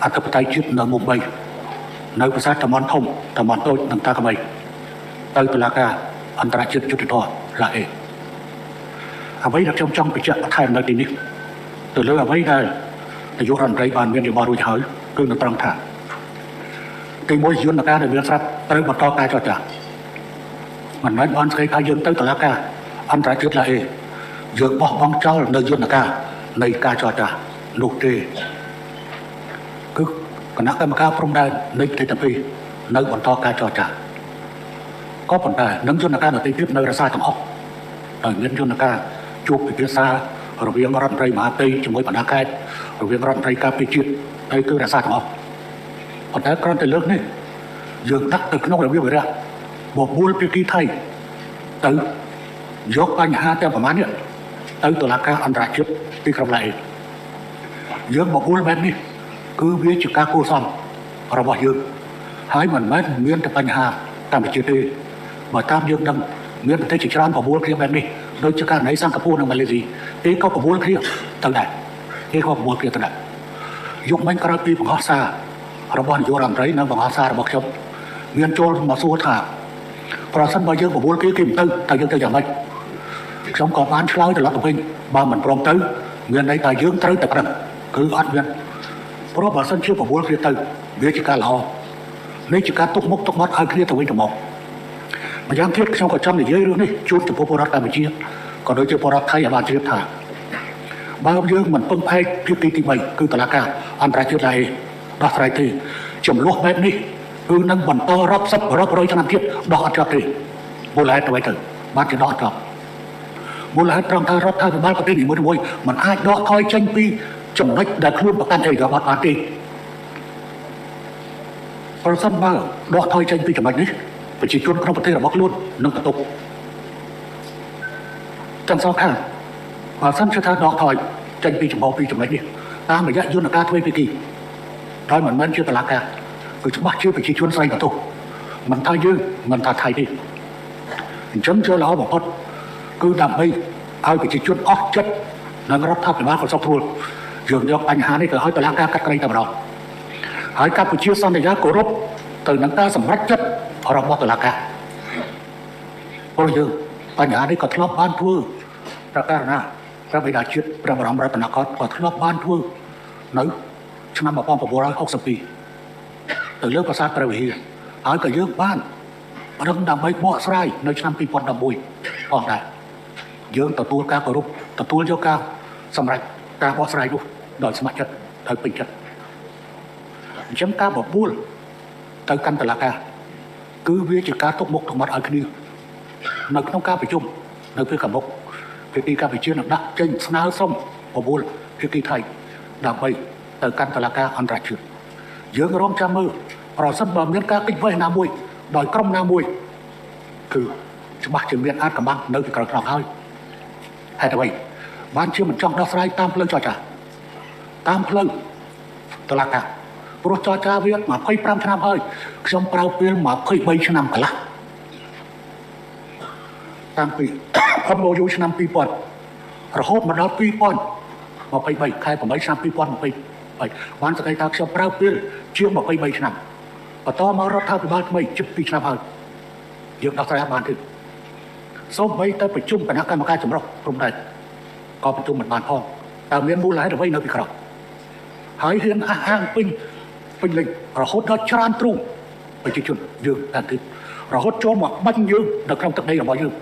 អធិបតេយ្យជាតិនៅមុំ3នៅភាសាតំបន់ធំតំបន់តូចនិងតាក្មីទៅតុលាការអន្តរជាតិយុត្តិធម៌ឡាអេអ្វីដែលខ្ញុំចង់បញ្ជាក់បន្ថែមនៅទីនេះទៅលើអ្វីដែលនាយករដ្ឋមន្ត្រីបានមានយោបល់រួចហើយគឺនៅត្រង់ថាទីមួយយន្តការដែលមានស្រាប់ត្រូវបន្តការចរចាមិនមែនបានស្គាល់ថាយើងទៅតុលាការអន្តរជាតិឡាអេយើងបោះបង់ចោលនៅយន្តការនៃការចរចានោះទេគឺគណៈកម្មការព្រំដែននៃប្រទេសទាំងពីរនៅបន្តការចរចាក៏ប៉ុន្តែនឹងយន្តការដទៃទៀតនៅរសារទាំងអស់ហើយមានយន្តការជួបពិភាក្សារវាងរដ្ឋមន្ត្រីមហាផ្ទៃជាមួយបណ្ដាខេត្តរវាងរដ្ឋមន្ត្រីការពារជាតិហើយគឺរសារទាំងអស់ប៉ុន្តែគ្រាន់តែលើកនេះយើងដាក់ទៅក្នុងរបៀបវិរៈបបួលភាគីថៃទៅយកបញ្ហាទាំងប្រមាណនេះទៅតុលាការអន្តរជាតិទីក្រុងឡាអេយើងបបួលបែបនេះគឺវាជាការគួរសមរបស់យើងហើយមិនមែនមានតែបញ្ហាកម្ពុជាទេបើតាមយើងដឹងមានប្រទេសជាច្រើនបបួលគ្នាបែបនេះដូចជាករណីសិង្ហបុរីនិងម៉ាឡេស៊ីគេក៏បបួលគ្នាទៅដែរគេក៏បបួលគ្នាទៅដែរយកមិញក្រោយពីបង្ហោះសាររបស់នាយករដ្ឋមន្ត្រីនិងបង្ហោះសាររបស់ខ្ញុំមានចូលមកសួរថាប្រសិនបើយើងបបួលគេមិនទៅយើងទៅយ៉ាងម៉េចខ្ញុំក៏បានឆ្លើយត្រឡប់ទៅវិញបើមិនព្រមទៅមានន័យថាយើងត្រូវតែប្រឹងគឺអត់មានព្រោះបើសិនជាបបួលគ្នាទៅវាជាការល្អនេះជាការទុកមុខទុកមាត់ឲ្យគ្នាទៅវិញទៅមកម្យ៉ាងទៀតខ្ញុំក៏ចង់និយាយរឿងនេះជូនចំពោះពលរដ្ឋកម្ពុជាក៏ដូចជាពលរដ្ឋថៃឲ្យបានជ្រាបថាបើយើងមិនពឹងផ្អែកភាគីទី3គឺតុលាការអន្តរជាតិឡាអេដោះស្រាយទេចំនួនបែបនេះគឺនឹងបន្តរាប់សិបរាប់រយឆ្នាំទៀតដោះអត់ចប់ទេមូលហេតុអ្វីទៅបានជាដោះអត់ចប់មូលហេតុត្រង់ថារដ្ឋាភិបាលប្រទេសនីមួយៗមិនអាចដកថយចេញពីចំណុចដែលខ្លួនប្រកាន់ឯករាជ្យបានទេប្រសិនបើដកថយចេញពីចំណុចនេះប្រជាជនក្នុងប្រទេសរបស់ខ្លួននឹងបន្ទុកទាំងសងខាងបើសិនជាថាដកថយចេញពីចំណុចនេះតាមរយៈយន្តការទ្វេភាគីដោយមិនមែនជាតុលាការគឺច្បាស់ជាប្រជាជនស្រីបន្ទុកមិនថាយើងមិនថាថៃទេអញ្ចឹងជាល្អបំផុតគឺដើម្បីឲ្យប្រជាជនអស់ចិត្តនឹងរដ្ឋាភិបាលក៏សុខស្រួលយើងយកបញ្ហានេះទៅឲ្យតុលាការកាត់ក្តីតែម្ដងហើយកម្ពុជាសន្យាគោរពទៅនឹងការសម្រេចចិត្តរបស់តុលាការព្រោះយើងបញ្ហានេះក៏ធ្លាប់បានធ្វើប្រការណាព្រះបិតាជាតិព្រះបរមរតនកោដ្ឋក៏ធ្លាប់បានធ្វើនៅឆ្នាំ1962ទៅលើប្រាសាទព្រះវិហារហើយក៏យើងបានប្រឹងដើម្បីបកស្រាយនៅឆ្នាំ2011ផងដែរយើងទទួលការគោរពទទួលយកការសម្រេចការបកស្រាយនោះដោយស្ម័គ្រចិត្តដោយពេញចិត្តអញ្ចឹងការបបួលទៅកាន់តុលាការគឺវាជាការទុកមុខទុកមាត់ឲ្យគ្នានៅក្នុងការប្រជុំនៅពេលខាងមុខភាគីកម្ពុជានឹងដាក់ចេញស្នើសុំបបួលភាគីថៃដើម្បីទៅកាន់តុលាការអន្តរជាតិយើងរងចាំមើលប្រសិនបើមានការគិតវេះណាមួយដោយក្រុមណាមួយគឺច្បាស់ជាមានអាចកំបាំងនៅពីក្រោយខ្នងហើយហេតុអ្វីបានជាមិនចង់ដោះស្រាយតាមផ្លូវចរចាតាមផ្លូវតុលាការព្រោះចរចាវា25ឆ្នាំហើយខ្ញុំប្រើពេល23ឆ្នាំកន្លះតាំងពី MOU ឆ្នាំ2000រហូតមកដល់2023ខែ8ឆ្នាំ2023បានស្ដីថាខ្ញុំប្រើពេលជាង23ឆ្នាំបន្តមករដ្ឋាភិបាលថ្មីជិត2ឆ្នាំហើយយើងដោះស្រាយបានទេសូម្បីតែប្រជុំគណៈកម្មការចម្រុះព្រំដែនក៏ប្រជុំមិនបានផងតើមានមូលហេតុអ្វីនៅពីក្រោយហើយហ៊ានអះអាងពេញលេញរហូតដល់ច្រើនទ្រូងប្រជាជនយើងតែទៀតរហូតចូលមកបាញ់យើងនៅក្នុងទឹកដីរបស់យើង